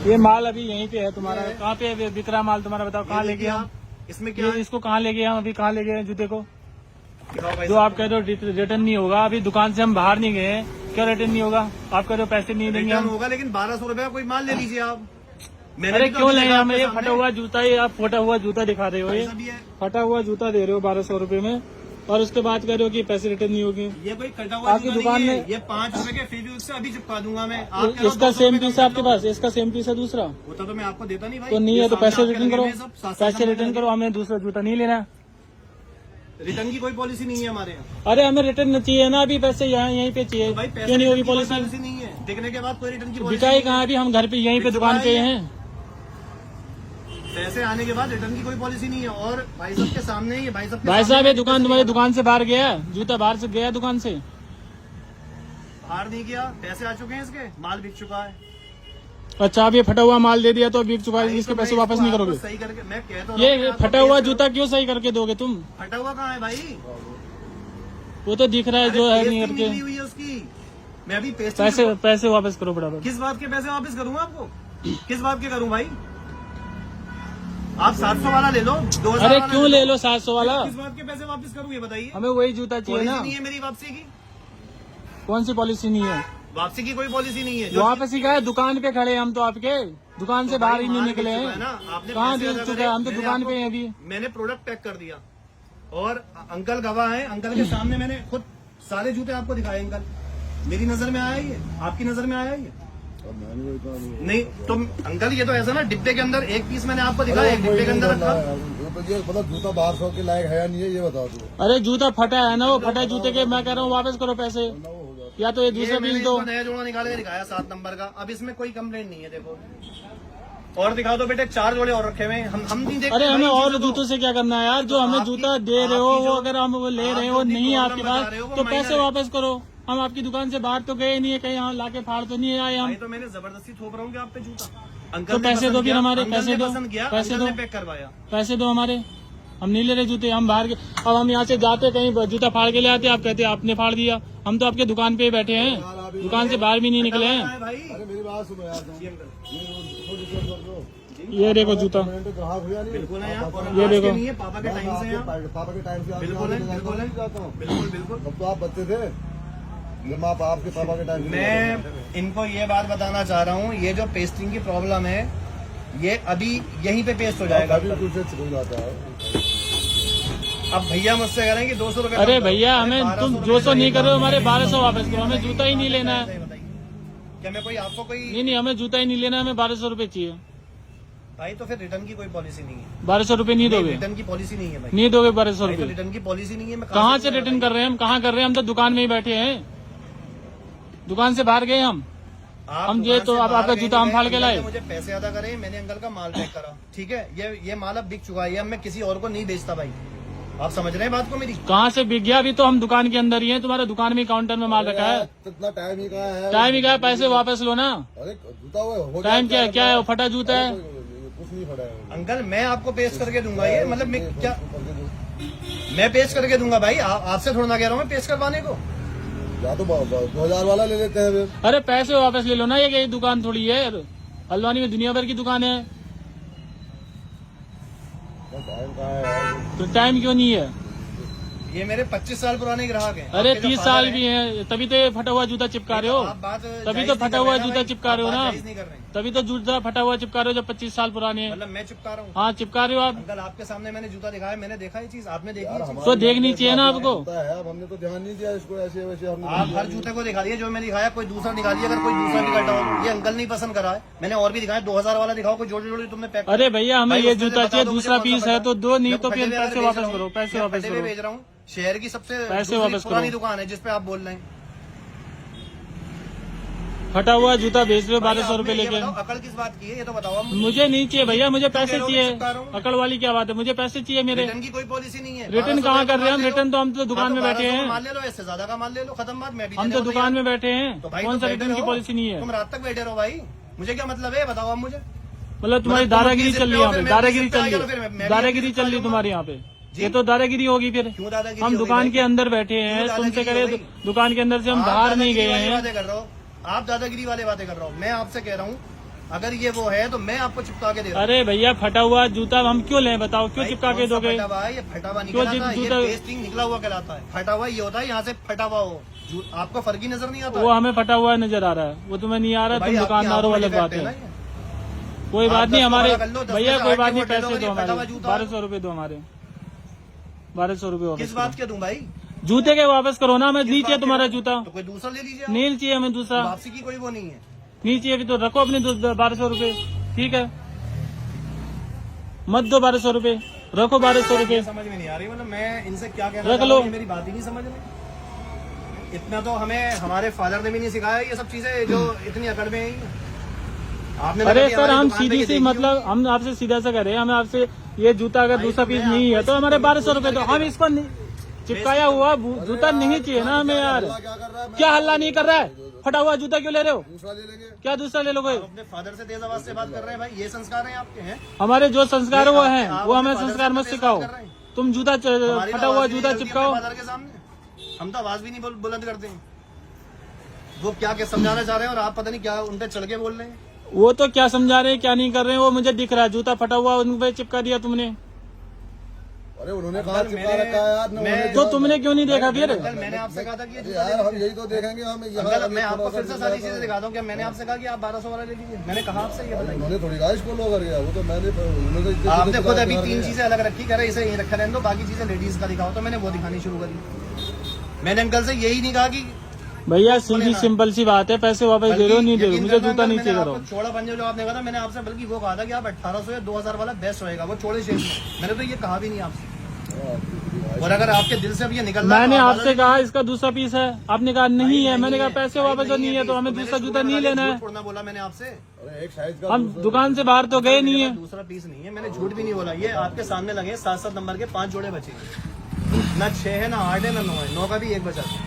ये माल अभी यहीं पे है तुम्हारा, कहाँ पे बिक रहा माल तुम्हारा, बताओ कहाँ ले गए हम? इसमें क्या है? इसको कहाँ ले गए हम? अभी कहाँ ले गए जूते को? दिखाओ भाई जो साहब। आप कह रहे हो रिटर्न नहीं होगा, अभी दुकान से हम बाहर नहीं गए हैं, क्या रिटर्न नहीं होगा? आप कह रहे हो पैसे नहीं देंगे रिटर्न हम। होगा, लेकिन 1200 रुपए का कोई माल ले लीजिए आप। मैंने अरे भी तो क्यों अभी नहीं, देखा हमें आपके ये सामने। फटा हुआ जूता ही आप फटा हुआ जूता दिखा रहे हो, ये ऐसा भी है। फटा हुआ जूता दे रहे हो 1200 रुपए में, और उसके बाद कह रहे हो कि पैसे रिटर्न नहीं होंगे। ये कोई कटा हुआ आपकी जूता दुकान नहीं है। में- ये 5 रुपए के फेविक्विक से अभी चिपका दूंगा मैं। आप कह रहे हो इसका 200 सेम रुपए पीस का है आपके मतलब पास, इसका सेम पीस है दूसरा होता तो मैं आपको देता नहीं भाई। तो नहीं ये है, तो सामने पैसे आपके रिटर्न लगे करो, हुए हैं सब, 700 पैसे नंबर रिटर्न लगे। करो, हमें दूसरा जूता नहीं लेना। रिटर्न की कोई पॉलिसी नहीं है हमारे यहाँ। अरे हमें रिटर्न चाहिए ना, अभी पैसे यहाँ यहीं पे चाहिए, भाई पैसे क्यों नहीं होगी रिटर्न की कोई पॉलिसी? पॉलिसी नहीं है। देखने के बाद कोई रिटर्न की पॉलिसी बिकाई नहीं कहाँ? है। अभी हम घर पे यहीं पे दुकान पे हैं। पैसे आने के बाद रिटर्न की कोई पॉलिसी नहीं है। और भाई साहब के सामने ही, भाई साहब के भाई सामने साहब ये ही दुकान तुम्हारी दुकान से बाहर गया, जूता बाहर से गया दुकान से। हार नहीं किया, पैसे आ चुके हैं इसके, माल बिक चुका है। अच्छा, अब ये फटा हुआ माल दे दिया तो बिक चुका है, भाई इसके तो पैसे मैं वापस इसको नहीं आपको करोगे? सही करके मैं कहता हूँ ये फटा हुआ जूता क्यों सही करके दोगे तुम? फटा हुआ कहाँ है भाई? वो तो दिख रहा है जो है नहीं पेस्टिंग निकली करके। हुई है उसकी। मैं अभी पेस्टिंग पैसे पैसे वापस करो बराबर। किस बात के पैसे वापस करूंगा आपको? किस बात के करूं भाई? आप 700 वाला ले लो, 2000 अरे वाला क्यों ले लो 700 वाला? किस बात के पैसे वापस करूं ये बताइए। हमें वही जूता चाहिए पॉलिसी ना। नहीं है मेरी वापसी की। कौन सी पॉलिसी नहीं है? वापसी की कोई पॉलिसी नहीं है। वापसी का है, दुकान पे खड़े हैं हम तो आपके, दुकान से बाहर ही नहीं माल निकले बिक चुका है हैं। ना, आपने कहाँ पैसे बिक अदा चुका करे, है? हम तो मैंने दुकान आपको- पे हैं अभी। मैंने प्रोडक्ट पैक कर दिया और अंकल गवाह हैं। अंकल के सामने मैंने खुद सारे जूते आपको दिखाए। अंकल मेरी नजर में आया ये, आपकी नजर में आया ये नहीं? तो अंकल ये तो ऐसा ना, डिब्बे के अंदर एक पीस मैंने आपको दिखाया, एक डिब्बे के अंदर रखा। ये मतलब जूता 1200 के लायक है या नहीं है ये बता दो। अरे जूता फटा है ना, वो फटा जूते के मैं कह रहा हूँ वापस करो पैसे, या तो ये दूसरा मैंने पीस दो। इसको नया जोड़ा निकाल के दिखाया 7 नंबर का। अब इसमें कोई कंप्लेंट नहीं है। देखो और दिखा दो बेटे, 4 जोड़े और रखे हुए हैं। हम नहीं देखते अरे भाई हमें इन और चीजों को। जूतों से क्या करना है यार? जो हमें आपकी- जूता दे रहे हो आपकी वो जो- अगर हम वो ले आप रहे जो हो अपनी नहीं है प्रॉब्लम आपके बता पास रहे हो वो तो माइनर पैसे है। वापस करो। हम आपकी दुकान से बाहर तो गए नहीं है, कहीं यहाँ लाके फाड़ तो नहीं आए हम। भाई तो मैंने जबरदस्ती थोप रहा हूँ कि आप पे जूता। अंकल तो ने पैसे पसंद दो फिर किया, हमारे, अंकल पैसे ने दो, पसंद किया, पैसे अंकल दो, ने पैक करवाया। पैसे दो हमारे। हम नहीं ले रहे जूते, हम बाहर के। अब हम यहाँ से जाते कहीं जूता फाड़ के ले आते, आप कहते आपने फाड़ दिया। हम तो आपके दुकान पे ही बैठे हैं, दुकान से बाहर भी नहीं निकले कहाँ हैं। है भाई? अरे मेरी बात सुनो यार तुम। जी अंकल, ये देखो जूता, ग्राहक हुआ नहीं। बिल्कुल है यहाँ। और ये आज देखो। के नहीं है, पापा के टाइम से यहाँ। पापा के टाइम से आप बिल्कुल है, यहाँ बिल्कुल है। जाता हूँ। बिल्कुल बिल्कुल। तब तो आप बच्चे थे जब आप आपके पापा के टाइम से मैं इनको ये बात बताना चाह रहा हूँ, ये जो पेस्टिंग की प्रॉब्लम है ये अभी यहीं पे पेस्ट हो जाएगा। अभी कुछ से छूट जाता है। अब भैया मुझसे कह रहे हैं कि 200 रुपए। अरे भैया हमें तुम 200 नहीं करो, हमारे 1200 वापस करो। हमें जूता ही नहीं लेना है। क्या मैं कोई आपको कोई नहीं नहीं, हमें जूता ही नहीं लेना, हमें 1200 रुपए चाहिए। भाई तो फिर रिटर्न की कोई पॉलिसी नहीं है। 1200 रुपए नहीं दोगे? रिटर्न की पॉलिसी नहीं है भाई। नहीं दोगे 1200 भाई तो रुपए? रिटर्न की पॉलिसी नहीं है। मैं कहाँ से रिटर्न कर रहे हैं हम? कहाँ कर रहे हैं? हम तो दुकान में ही बैठे हैं, दुकान से बाहर गए हम। हम ये तो अब आपका जूता हम फाड़ के लाए। मुझे पैसे अदा करे, मैंने अंकल का माल पैक करा, ठीक है। ये माल अब बिक चुका है, अब मैं किसी और को नहीं बेचता भाई। आप समझ रहे हैं बात को मेरी? कहाँ से बिक गया? अभी तो हम दुकान के अंदर ही हैं, तुम्हारा दुकान में काउंटर में माल रखा है। इतना टाइम ही कहाँ है? टाइम ही क्या है? पैसे वापस लो ना। अरे जूता हो टाइम क्या है? क्या है वो फटा जूता है? कुछ नहीं फटा है। अंकल मैं आपको पेश करके दूंगा ये, मतलब मैं क्या मैं पेश करके दूंगा भाई। आपसे थोड़ा ना कह रहा हूँ मैं पेश करवाने को। या तो 2000 वाला ले लेते हैं फिर। अरे पैसे वापस ले लो ना, ये दुकान थोड़ी है, हल्द्वानी में दुनिया भर की दुकान है। टाइम कहाँ है यार? तो टाइम क्यों नहीं है? ये मेरे 25 साल पुराने ग्राहक हैं। अरे आपके जो 30 father साल हैं, भी हैं, तभी तो ये फटा हुआ जूता चिपका रहे हो। आप बात तभी जायज तो नहीं फटा कर हुआ रहे हैं जूता भाई। चिपका रहे हो आप ना, बात जायज नहीं कर रहे हैं। तभी तो जूता फटा हुआ चिपका रहे हो जब 25 साल पुराने हैं। मतलब मैं चिपका रहा हूँ। हाँ चिपका रहे हो आप, अंकल आपके सामने मैंने जूता दिखाया, मैंने देखा ये चीज, आपने देखी यार ये चीज? हमारे तो देखनी चाहिए ना आपको। होता है, अब हमने तो ध्यान नहीं दिया इसको, ऐसे वैसे हमने आप हर जूते को दिखा दिए जो मैंने दिखाया, कोई दूसरा निकालिए। अगर कोई दूसरा भी कटा हो, ये अंकल नहीं पसंद करा है, मैंने और भी दिखाया। 2000 वाला दिखाओ, कोई जोड़े जोड़े तुमने पैक। अरे भैया हमें भाई ये उसमें से जूता बता चाहिए, दो मुझे दूसरा कौन सा पीस है पता तो दो, नहीं मैं तो फटे फिर हुए वाले पैसे बेच वापस रहा हूँ। करो, पैसे मैं वापस फटे हुए करो, बेच रहा हूँ। शहर की सबसे पैसे दूसरी वापस पुरानी करो। दुकान है जिसपे आप बोल रहे हैं। फटा हुआ जूता बेच रहे हो भाई, 1200 रुपए आपने ये लेके। बताओ, अकल किस बात की है ये तो बताओ आप मुझे। मुझे नहीं चाहिए भैया, मुझे पैसे कह रहे हो चाहिए। कि चिपका रहा हूँ? अकड़ वाली क्या बात है? मुझे पैसे चाहिए मेरे। रिटर्न की कोई पॉलिसी नहीं है। रिटर्न 1200 कहाँ का कर रहे हैं हम? माल ले लो। रिटर्न तो हम तो दुकान में हाँ, बैठे 1200 का हैं, माल ले लो, इससे ज्यादा का माल ले लो, खत्म बात। मैं भी हम देने तो को दुकान तैयार में बैठे हैं। तो भाई कौन तो सा बैठे रिटर्न की रहो। पॉलिसी नहीं है? तुम रात तक बैठे रहो भाई, मुझे क्या मतलब है बताओ आप मुझे। मतलब तुम्हारी मतलब तुम दादागिरी अपनी चल रही है यहाँ पे, जिद पे हो, दादागिरी फिर चल मैं रही भी है, अपनी दादागिरी जिद चल रही पे है तुम्हारे यहाँ पे। जी? ये तो दादागिरी होगी फिर। क्यों दादागिरी हम होगी दुकान भाई? के अंदर बैठे हैं, क्यों तुमसे दादागिरी करे होगी? दुकान के अंदर से हम आप बाहर नहीं दादागिरी गए वाली हैं। बातें कर रहे हो, आप दादागिरी वाले बातें कर रहे हो। मैं आपसे कह रहा हूँ अगर ये वो है तो मैं आपको चिपका के दे रहा हूँ। अरे भैया फटा हुआ जूता हम क्यों लें बताओ, क्यों भाई, चिपका के कौन सा दोगे? फटा हुआ है? ये फटा हुआ क्यों निकला था, ये जूता- पेस्टिंग निकला हुआ कहलाता है। फटा हुआ ये होता है यहाँ से फटा हुआ हो, आपको फर्क ही नजर नहीं आता। वो हमें फटा हुआ नजर आ रहा है, वो तुम्हें नहीं आ रहा, भाई, तुम आपकी दुकानदारों आंखों में अलग बात defect है। ना ये। कोई आप बात नहीं 10 हमारे वाला कर लो, 10 भैया में से कोई 8 बात नहीं, के बदले पैसे दो फटा हुआ हमारे, जूता। 1200 रुपए दो हमारे, 1200 रुपए वापस किस करो। बात के दूं भाई? जूते के वापस करो ना, हमें किस नहीं बात चाहिए के तुम्हारा दूं? जूता, तो कोई दूसरा ले लीजिए आप। नहीं चाहिए हमें दूसरा, वापसी की कोई वो नहीं है। नहीं चाहिए तो रखो अपने 1200 रुपए, ठीक है मत दो 1200 रुपए, रखो 1200 रुपए। समझ में नहीं आ रही, मतलब मैं इनसे क्या कहना रख चाहता लो। हूं, ये मेरी बात ही नहीं समझ रहे। इतना तो हमें हमारे फादर ने भी नहीं सिखाया ये सब चीजें जो इतनी अकड़ में है। आपने अरे लगा कि सर हमारी हम दुकान पे सीधी ये सी देखी मतलब होगी। हम आपसे सीधा सा करें, हमें आपसे ये जूता अगर भाई, दूसरा तो पीस मैं नहीं है आपको तो हमारे इसको 1200 रुपए दो, करके हम दे इसको चिपकाया हुआ जूता नहीं चाहिए ना हमें यार। हल्ला क्या कर रहा है? क्या हल्ला नहीं कर रहा है, फटा हुआ जूता क्यों ले रहे हो? दूसरा ले लेंगे। क्या दूसरा ले लोगे? आप अपने फादर से तेज आवाज से बात कर रहे हैं भाई, ये संस्कार हैं आपके हैं? हमारे जो संस्कार वो हैं आप वो अपने हमें father संस्कार से मत तेज सिखाओ। बात कर रहे हैं। तुम जूता हमारी तो फटा हुआ आवाज भी जूता नहीं चलती चिपकाओ। अपने फादर के सामने, हम तो आवाज भी नहीं बुलंद करते हैं। वो क्या क्या समझाना चाह रहे हैं और आप पता नहीं क्या उन पे चढ़ के बोल रहे हैं। वो तो क्या समझा रहे हैं क्या नहीं कर रहे हैं वो मुझे दिख रहा है, जूता फटा हुआ उन पे चिपका दिया तुमने, अरे उन्होंने कहा अंकल, चिपका मैंने- रखा है यार, मैं- तो तुमने क्यों नहीं देखा फिर? अंकल मैंने आपसे कहा था कि ये जूता यार ले हम लीजिए। यही तो देखेंगे हम यहाँ अंकल मैं आपको फिर से थोड़ा सारी सा चीजें दिखाता हूँ। क्या मैंने आपसे कहा कि आप 1200 वाला ले लीजिए? मैंने कहा आपसे ये बताइए। उन्होंने थोड़ी कहा इसको लो कर वो तो मैंने उन्होंने इतने आपने चीजें खुद दिखा अभी दिखा 3 दिया। चीजें अलग रखी, कह रहे इसे यही रखा रहने दो, बाकी चीजें लेडीज का दिखाओ, तो मैंने वो दिखानी शुरू करी। मैंने अंकल से यही नहीं कहा कि भैया सीधी सिंपल सी बात है, पैसे वापस दे रहे हो नहीं दे रहे हो, यकीन मुझे करना जूता अंकल, नहीं मैंने चाहिए आपको करो। चौड़ा पंजे जो आपने कहा था, मैंने आपसे बल्कि वो कहा था कि आप 1800 या 2000 वाला बेस्ट होएगा, वो चौड़े शेप में। मैंने तो ये कहा भी नहीं आपसे। और अगर आपके दिल से अब ये निकल रहा है मैंने तो आप आपसे कहा इसका दूसरा पीस है, आपने कहा नहीं है, मैंने कहा पैसे भाई, वापस तो नहीं है तो हमें इसको दूसरा मैंने जूता नहीं शुरू में लेना है। झूठ थोड़ा ना बोला मैंने आपसे। अरे एक साइज का हम दुकान से बाहर तो गए नहीं मेरे है। पास दूसरा पीस नहीं है, मैंने झूठ भी नहीं बोला। ये आपके सामने लगे 7-7 नंबर के 5 जोड़े बचे हैं। ना 6 है, ना 8 है, ना 9 है। 9 का भी एक बचा था।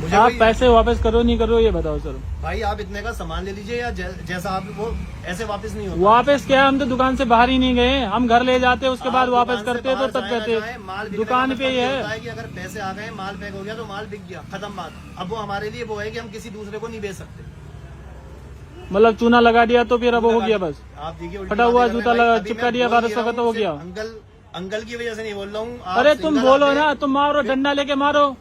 मुझे आप कोई- पैसे वापस करो नहीं करो ये बताओ सर। भाई आप इतने का सामान ले लीजिए या जैसा आप वो ऐसे वापस नहीं होता। वापस क्या, हम तो दुकान से बाहर ही नहीं गए, हम घर ले जाते उसके बाद आप वापस दुकान से करते तो बाहर तब जाए ना कहते जाए, माल बिकने दुकान का पे मतलब ही ये है। होता है कि अगर पैसे आ गए, माल पैक हो गया तो माल बिक गया, खत्म बात। अब वो हमारे लिए वो है कि हम किसी दूसरे को नहीं बेच सकते। मतलब चूना लगा दिया तो फिर अब हो गया बस। आप देखिए उल्टी फटा हुआ बातें कर रहे जूता हैं भाई। लगा- अभी चिपका मैं दिया बोल 1200 रहा का तो हो हूँ, गया। अंकल की वजह से नहीं बोल रहा हूँ। आप अरे तुम सिंगल बोलो आते ना, हैं। तुम मारो डंडा लेके मारो,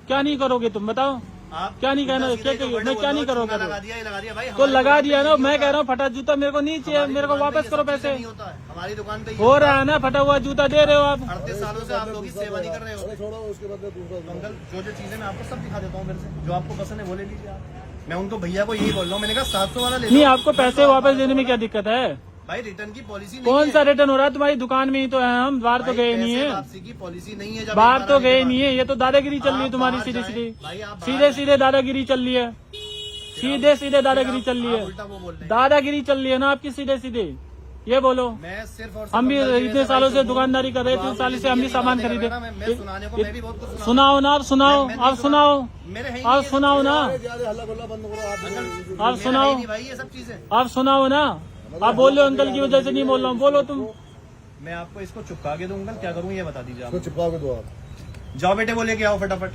क्या नहीं करोगे तुम बताओ? आप क्या नहीं कहना, सीधे क्या जो मैं बोल क्या रहे नहीं हो, करोगे? चूना लगा दिया, ये लगा दिया भाई। तो हमारी लगा दुकान दिया पे ना, ये मैं होता कह है। रहा हूँ फटा जूता मेरे को नहीं चाहिए, हमारी मेरे को दुकान पे वापस ये करो सब चीजें पैसे। नहीं होता है। हमारी दुकान पे हो रहा है ना, फटा हुआ जूता दे रहे हो आप। 38 सालों से आप लोग की सेवा नहीं कर रहे हो। अरे छोड़ो उसके बदले दूसरा दूसरा। अंकल जो चीजें मैं आपको सब दिखा देता हूँ फिर से, जो आपको पसंद है वो ले लीजिए आप। मैं उनको भैया को यही बोल रहा हूँ, मैंने कहा 700 वाला ले लो। नहीं आपको पैसे वापस देने में क्या दिक्कत है? भाई रिटर्न की पॉलिसी नहीं कौन है। सा रिटर्न हो रहा है? तुम्हारी दुकान में ही तो है, हम बाहर तो भाई, गए नहीं पैसे है, वापसी की पॉलिसी नहीं है। जब बाहर एक तो बार आने गए के नहीं है, ये तो दादागिरी चल रही है आप तुम्हारी बाहर सीधे जाएं। सीधे भाई, आप बाहर सीधे सीधे दादागिरी चल रही है, सीधे सीधे दादागिरी चल रही आप है, उल्टा वो बोल रहे हैं। दादागिरी चल रही है ना आपकी सीधे सीधे। ये बोलो, मैं सिर्फ और हम भी सिर्फ अंकल की इतने वजह सालों से भाई दुकानदारी कर रहे तो थे, आप 3 साल से हम भी ये सामान बातें कर खरीदे। रहे हैं ना, मैं सुनाने को मैं भी बहुत कुछ सुनाओ ना, आप सुनाओ, मैं आप नहीं सुनाओ, मेरे है ही आप नहीं ये सुनाओ सब ना, ज्यादा हल्ला गुल्ला बंद करो आप। अंकल, आप मेरा सुनाओ। है ही नहीं भाई ये सब चीजें। आप सुनाओ ना, आप बोल रहे हो अंकल की वजह से नहीं बोल रहा हूँ, बोलो तुम। मैं आपको इसको चुपका के दूं अंकल, क्या करूं ये बता दीजिए इसको आप। चिपका के दो आप। जाओ बेटे वो लेके आओ फटाफट।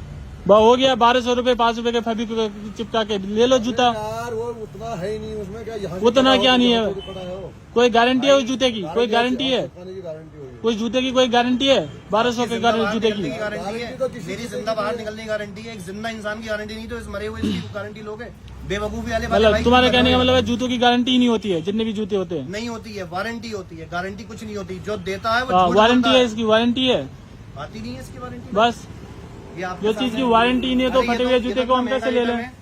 हो गया 1200 रुपए, 5 रुपए के फेविक्विक चिपका के ले लो जूता। यार वो उतना है ही नहीं उसमें, क्या यहाँ उतना क्या नहीं है? पड़ा है वो। कोई गारंटी है उस जूते की? कोई गारंटी है? चिपकाने की गारंटी होगी। कोई जूते की कोई गारंटी है? 1200 के जिंदा बाहर जूते निकलने की गारंटी गारंटी है। तो किसी मेरी चीज़ जिंदा की बाहर नहीं है। निकलने की गारंटी है, एक जिंदा इंसान की गारंटी नहीं, तो इस मरे हुए की गारंटी लोगे? बेवकूफी वाले मतलब भाई तुम्हारे क्यों कहने का कर रहे मतलब हो? है जूतों की गारंटी ही नहीं होती है, जितने भी जूते होते हैं? नहीं होती है, वारंटी होती है। गारंटी कुछ नहीं होती, जो देता है वो झूठ वारंटी बोलता है, इसकी वारंटी है आती नहीं है इसकी वारंटी। बस। ये आपके जो चीज सामने की है। वारंटी नहीं है तो अरे ये फटे हुए ये जूते तो को हम महंगा कैसे ले item लें? है।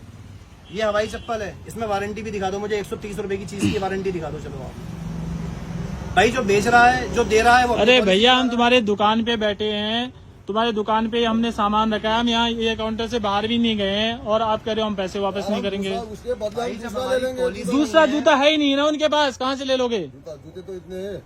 ये हवाई चप्पल है, इसमें वारंटी भी दिखा दो मुझे। 130 रुपए की चीज की वारंटी दिखा दो। चलो आप भाई, जो बेच रहा है जो दे रहा है वो अरे अपनी भैया policy हम तुम्हारे दुकान पे बैठे हैं, तुम्हारे दुकान पे हमने सामान रखा है, हम यहाँ ये काउंटर से बाहर भी नहीं गए हैं और आप कह रहे हो हम पैसे वापस नहीं करेंगे। दूसरा- उसके बदले भाई, हम जब दूसरा ले हमारी लेंगे। पॉलिसी- दूसरा जूता है ही नहीं ना उनके पास, कहाँ से ले लोगे? जूते तो इतने हैं,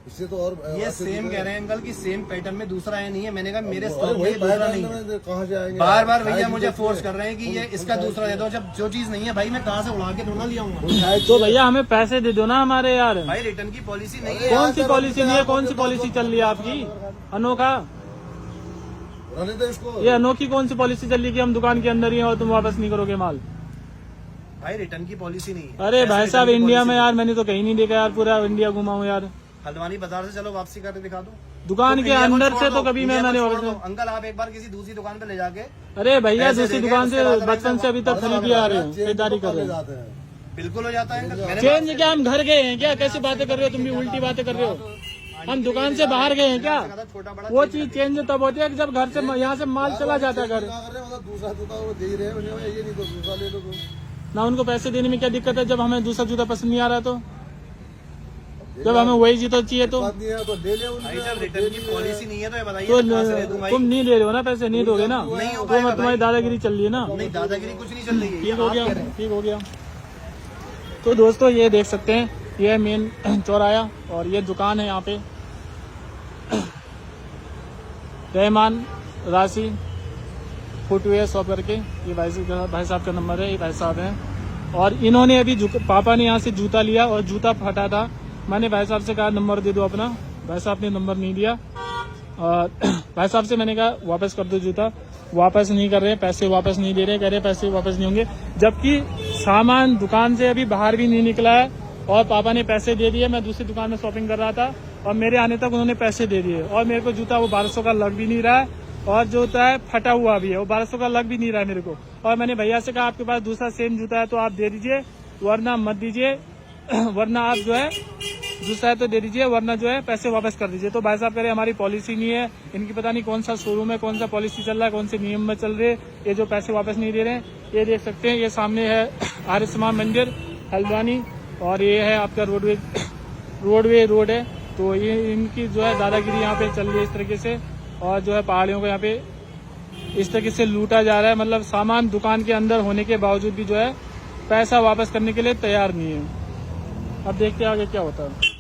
इससे तो और ये अच्छे सेम जूते कह रहे हैं अंकल की सेम पैटर्न में दूसरा है नहीं है। मैंने कहा मेरे अरे स्टॉक में वही ये दूसरा पैटर्न नहीं है। में कहाँ से आएंगे? बार बार भैया साइज मुझे जूते फोर्स हैं। कर रहे हैं कि ये इसका दूसरा दे दो। जब जो चीज नहीं है भाई मैं कहाँ से उड़ा के थोड़ा लिया हूँ। साइज तो भैया हमें पैसे दे दो ना हमारे यार। भाई रिटर्न की पॉलिसी नहीं है। कौन सी पॉलिसी नहीं है? कौन सी पॉलिसी चल रही है आपकी अनोखा? रहने दो इसको। ये अनोखी कौन सी पॉलिसी चल रही है कि हम दुकान के अंदर ही हैं और तुम वापस नहीं करोगे माल? भाई रिटर्न की पॉलिसी नहीं है। अरे ऐसे भाई रिटर्न साहब की इंडिया पॉलिसी में नहीं यार मैंने तो कहीं नहीं देखा यार, पूरा इंडिया घुमा हूँ यार। है। हल्द्वानी बाजार से चलो वापसी करके दिखा दो दुकान तो के इंडिया को अंदर छोड़ से दो, तो कभी इंडिया मैंने को छोड़ वापस- दो। अंकल आप एक बार किसी दूसरी दुकान पे ले जाके अरे भैया पैसे दूसरी देके दुकान उसके से बाद बचपन से अभी तक खरीद के आ रहे हैं, खरीदारी कर रहे हैं। जाते हैं। बिल्कुल हो जाता है अंकल। मैंने चेंज क्या हम घर गए हैं क्या? कैसी बातें कर रहे हो तुम भी, उल्टी बातें कर रहे हो। हम दुकान से बाहर गए हैं क्या? छोटा बड़ा वो चीज चेंज तब होती है कि जब घर से यहाँ से माल चला जाता है घर। क्या कर रहे हैं, मतलब दूसरा जूता वो दे ही रहे हैं, उन्हें ये नहीं तो दूसरा ले लो तुम। ना उनको पैसे देने में क्या दिक्कत है जब हमें दूसरा जूता पसंद नहीं आ रहा तो? जब हमें वही जूता चाहिए तो बात नहीं है तो ले ले भाई जब उनसे। रिटर्न की पॉलिसी नहीं है तो ये बताइए तो कहाँ से ले दूं भाई? तुम नहीं दे रहे हो ना पैसे, नहीं दोगे ना नहीं हो तो पाएगा तुम्हारी भाई। दादागिरी चल रही है ना। नहीं दादागिरी कुछ नहीं चल रही है। ठीक हो गया, ठीक हो गया। तो दोस्तों ये देख सकते हैं, ये मेन चौराया और ये दुकान है यहाँ पे रहमान राशि फुटवेयर शॉप करके। ये भाई साहब का नंबर है, ये भाई साहब हैं। और इन्होंने अभी पापा ने यहाँ से जूता लिया और जूता फटा था। मैंने भाई साहब से कहा नंबर दे दो अपना, भाई साहब ने नंबर नहीं दिया। और भाई साहब से मैंने कहा वापस कर दो जूता, वापस नहीं कर रहे, पैसे वापस नहीं दे रहे, कह रहे पैसे वापस नहीं होंगे। जबकि सामान दुकान से अभी बाहर भी नहीं निकला है और पापा ने पैसे दे दिए। मैं दूसरी दुकान में शॉपिंग कर रहा था और मेरे आने तक उन्होंने पैसे दे दिए और मेरे को जूता वो 1200 का लग भी नहीं रहा है और जो होता है फटा हुआ भी है, वो 1200 का लग भी नहीं रहा है मेरे को। और मैंने भैया से कहा आपके पास दूसरा सेम जूता है तो आप दे दीजिए, वरना मत दीजिए, वरना आप जो है दूसरा है तो दे दीजिए, वरना जो है पैसे वापस कर दीजिए। तो भाई साहब कह रहे हमारी पॉलिसी नहीं है, इनकी पता नहीं कौन सा शोरूम है, कौन सा पॉलिसी चल रहा है, कौन से नियम में चल रहे हैं, ये जो पैसे वापस नहीं दे रहे हैं। ये देख सकते हैं, ये सामने है आर्य समाज मंदिर हल्द्वानी और ये है आपका रोडवे रोड है। तो ये इनकी जो है दादागिरी यहाँ पे चल रही है इस तरीके से और जो है पहाड़ियों को यहाँ पे इस तरीके से लूटा जा रहा है। मतलब सामान दुकान के अंदर होने के बावजूद भी जो है पैसा वापस करने के लिए तैयार नहीं है। अब देखते हैं आगे क्या होता है।